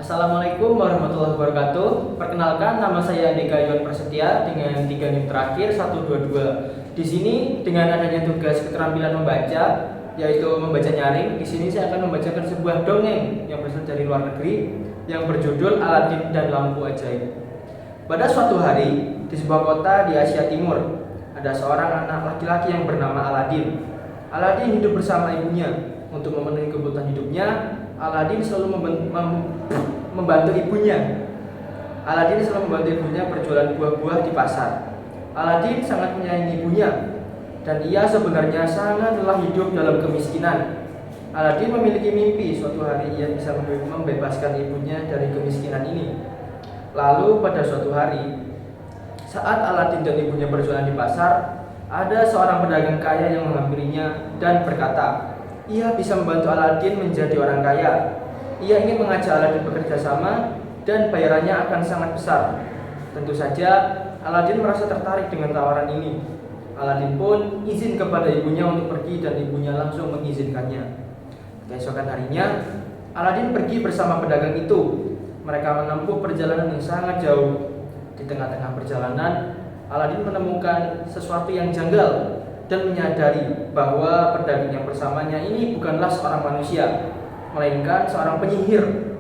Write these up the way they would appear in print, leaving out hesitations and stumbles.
Assalamualaikum warahmatullahi wabarakatuh. Perkenalkan, nama saya Andika Yon Prasetya dengan 3 NIM terakhir 122. Di sini dengan adanya tugas keterampilan membaca, yaitu membaca nyaring. Di sini saya akan membacakan sebuah dongeng yang berasal dari luar negeri yang berjudul Aladin dan Lampu Ajaib. Pada suatu hari di sebuah kota di Asia Timur, ada seorang anak laki-laki yang bernama Aladin. Aladin hidup bersama ibunya. Untuk memenuhi kebutuhan hidupnya, Aladin selalu membantu ibunya. Aladin selalu membantu ibunya berjualan buah-buah di pasar. Aladin sangat menyayangi ibunya, dan ia sebenarnya sangat lelah hidup dalam kemiskinan. Aladin memiliki mimpi suatu hari ia bisa membebaskan ibunya dari kemiskinan ini. Lalu pada suatu hari, saat Aladin dan ibunya berjualan di pasar, ada seorang pedagang kaya yang menghampirinya dan berkata, ia bisa membantu Aladin menjadi orang kaya. Ia ingin mengajak Aladin bekerja sama dan bayarannya akan sangat besar. Tentu saja Aladin merasa tertarik dengan tawaran ini. Aladin pun izin kepada ibunya untuk pergi dan ibunya langsung mengizinkannya. Keesokan harinya, Aladin pergi bersama pedagang itu. Mereka menempuh perjalanan yang sangat jauh. Di tengah-tengah perjalanan, Aladin menemukan sesuatu yang janggal dan menyadari bahwa pedagang yang bersamanya ini bukanlah seorang manusia, melainkan seorang penyihir.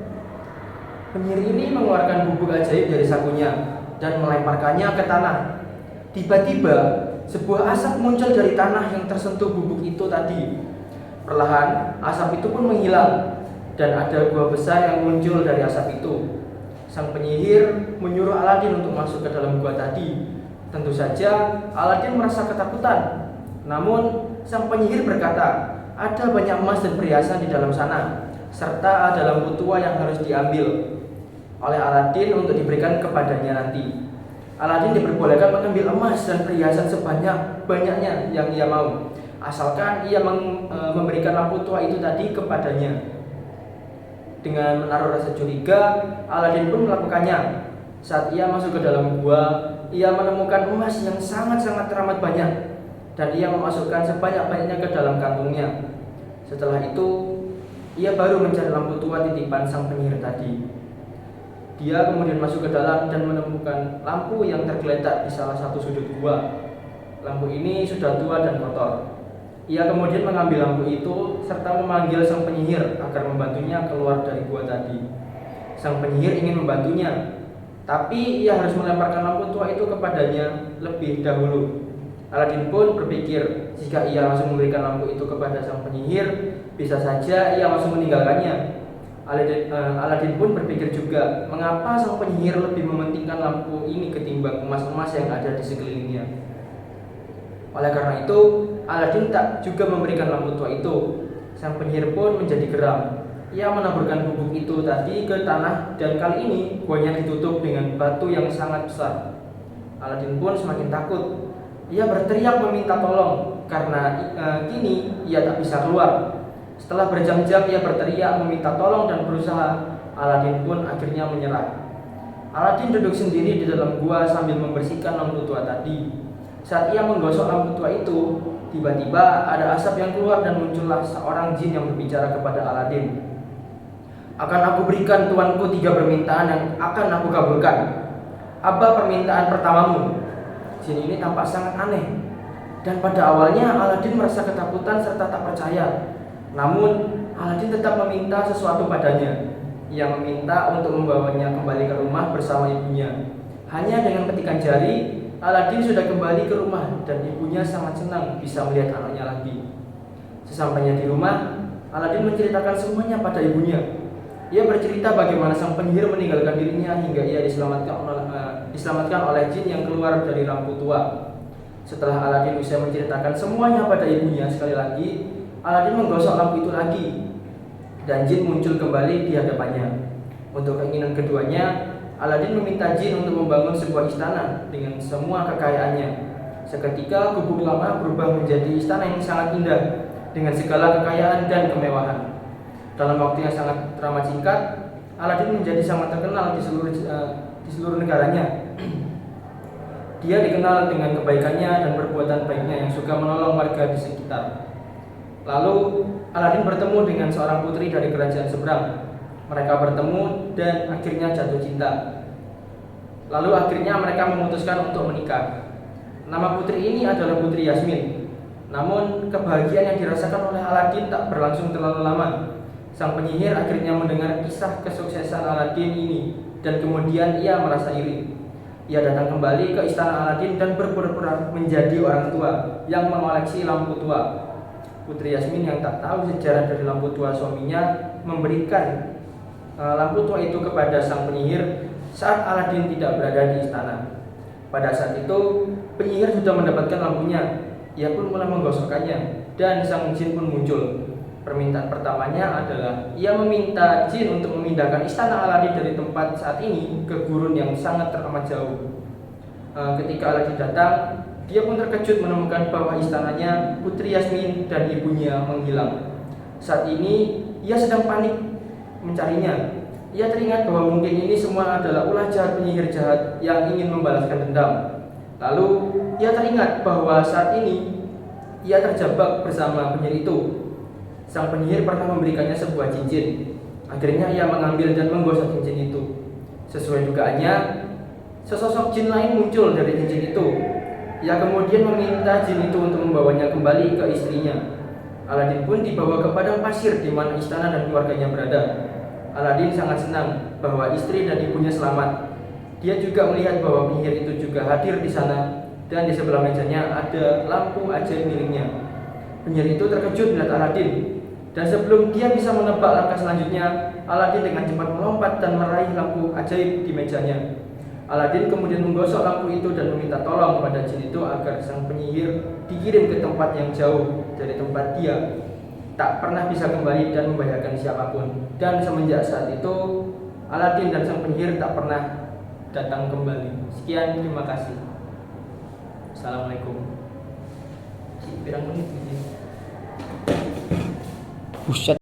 Penyihir ini mengeluarkan bubuk ajaib dari sakunya dan melemparkannya ke tanah. Tiba-tiba, sebuah asap muncul dari tanah yang tersentuh bubuk itu tadi. Perlahan, asap itu pun menghilang dan ada gua besar yang muncul dari asap itu. Sang penyihir menyuruh Aladin untuk masuk ke dalam gua tadi. Tentu saja, Aladin merasa ketakutan. Namun, sang penyihir berkata, ada banyak emas dan perhiasan di dalam sana, serta ada lampu tua yang harus diambil oleh Aladin untuk diberikan kepadanya nanti. Aladin diperbolehkan mengambil emas dan perhiasan sebanyak-banyaknya yang ia mau, asalkan ia memberikan lampu tua itu tadi kepadanya. Dengan menaruh rasa curiga, Aladin pun melakukannya. Saat ia masuk ke dalam gua, ia menemukan emas yang sangat-sangat teramat banyak, dan ia memasukkan sebanyak-banyaknya ke dalam kantungnya. Setelah itu, ia baru mencari lampu tua titipan sang penyihir tadi. Dia kemudian masuk ke dalam dan menemukan lampu yang tergeletak di salah satu sudut gua. Lampu ini sudah tua dan kotor. Ia kemudian mengambil lampu itu serta memanggil sang penyihir agar membantunya keluar dari gua tadi. Sang penyihir ingin membantunya, tapi ia harus melemparkan lampu tua itu kepadanya lebih dahulu. Aladin pun berpikir, jika ia langsung memberikan lampu itu kepada sang penyihir, bisa saja ia langsung meninggalkannya. Aladin pun berpikir juga, mengapa sang penyihir lebih mementingkan lampu ini ketimbang emas-emas yang ada di sekelilingnya. Oleh karena itu, Aladin tak juga memberikan lampu tua itu. Sang penyihir pun menjadi geram. Ia menaburkan bubuk itu tadi ke tanah dan kali ini guanya ditutup dengan batu yang sangat besar. Aladin pun semakin takut. Ia berteriak meminta tolong karena kini ia tak bisa keluar. Setelah berjam-jam ia berteriak meminta tolong dan berusaha, Aladin pun akhirnya menyerah. Aladin duduk sendiri di dalam gua sambil membersihkan lampu tua tadi. Saat ia menggosok lampu tua itu, tiba-tiba ada asap yang keluar dan muncullah seorang jin yang berbicara kepada Aladin. Akan aku berikan tuanku 3 permintaan yang akan aku kabulkan. Apa permintaan pertamamu? Jin ini tampak sangat aneh, dan pada awalnya Aladin merasa ketakutan serta tak percaya. Namun Aladin tetap meminta sesuatu padanya. Ia meminta untuk membawanya kembali ke rumah bersama ibunya. Hanya dengan petikan jari, Aladin sudah kembali ke rumah dan ibunya sangat senang bisa melihat anaknya lagi. Sesampainya di rumah, Aladin menceritakan semuanya pada ibunya. Ia bercerita bagaimana sang penyihir meninggalkan dirinya hingga ia diselamatkan oleh jin yang keluar dari lampu tua. Setelah Aladin usai menceritakan semuanya pada ibunya, sekali lagi Aladin menggosok lampu itu lagi dan jin muncul kembali di hadapannya. Untuk keinginan keduanya, Aladin meminta jin untuk membangun sebuah istana dengan semua kekayaannya. Seketika gubuk lama berubah menjadi istana yang sangat indah dengan segala kekayaan dan kemewahan. Dalam waktu yang sangat teramat singkat, Aladin menjadi sangat terkenal di seluruh negaranya. Dia dikenal dengan kebaikannya dan perbuatan baiknya yang suka menolong warga di sekitar. Lalu Aladin bertemu dengan seorang putri dari kerajaan seberang. Mereka bertemu dan akhirnya jatuh cinta. Lalu akhirnya mereka memutuskan untuk menikah. Nama putri ini adalah Putri Yasmin. Namun kebahagiaan yang dirasakan oleh Aladin tak berlangsung terlalu lama. Sang penyihir akhirnya mendengar kisah kesuksesan Aladin ini dan kemudian ia merasa iri. Ia datang kembali ke istana Aladin dan berpura-pura menjadi orang tua yang mengoleksi lampu tua. Putri Yasmin yang tak tahu sejarah dari lampu tua suaminya memberikan lampu tua itu kepada sang penyihir saat Aladin tidak berada di istana. Pada saat itu, penyihir sudah mendapatkan lampunya. Ia pun mulai menggosokkannya dan sang jin pun muncul. Permintaan pertamanya adalah ia meminta jin untuk memindahkan istana Aladin dari tempat saat ini ke gurun yang sangat teramat jauh. Ketika Aladin datang, dia pun terkejut menemukan bahwa istananya Putri Yasmin dan ibunya menghilang. Saat ini ia sedang panik mencarinya. Ia teringat bahwa mungkin ini semua adalah ulah jahat penyihir jahat yang ingin membalaskan dendam. Lalu ia teringat bahwa saat ini ia terjebak bersama penyihir itu. Sang penyihir pernah memberikannya sebuah cincin. Akhirnya ia mengambil dan menggosok cincin itu. Sesuai dugaannya, sesosok jin lain muncul dari cincin itu. Ia kemudian meminta jin itu untuk membawanya kembali ke istrinya. Aladin pun dibawa ke padang pasir di mana istana dan keluarganya berada. Aladin sangat senang bahwa istri dan ibunya selamat. Dia juga melihat bahwa penyihir itu juga hadir di sana dan di sebelah mejanya ada lampu ajaib miliknya. Penyihir itu terkejut melihat Aladin. Dan sebelum dia bisa menebak langkah selanjutnya, Aladin dengan cepat melompat dan meraih lampu ajaib di mejanya. Aladin kemudian menggosok lampu itu dan meminta tolong pada jin itu agar sang penyihir dikirim ke tempat yang jauh dari tempat dia tak pernah bisa kembali dan membahayakan siapapun. Dan semenjak saat itu, Aladin dan sang penyihir tak pernah datang kembali. Sekian, terima kasih. Assalamualaikum. Pirang menit ini. Buset.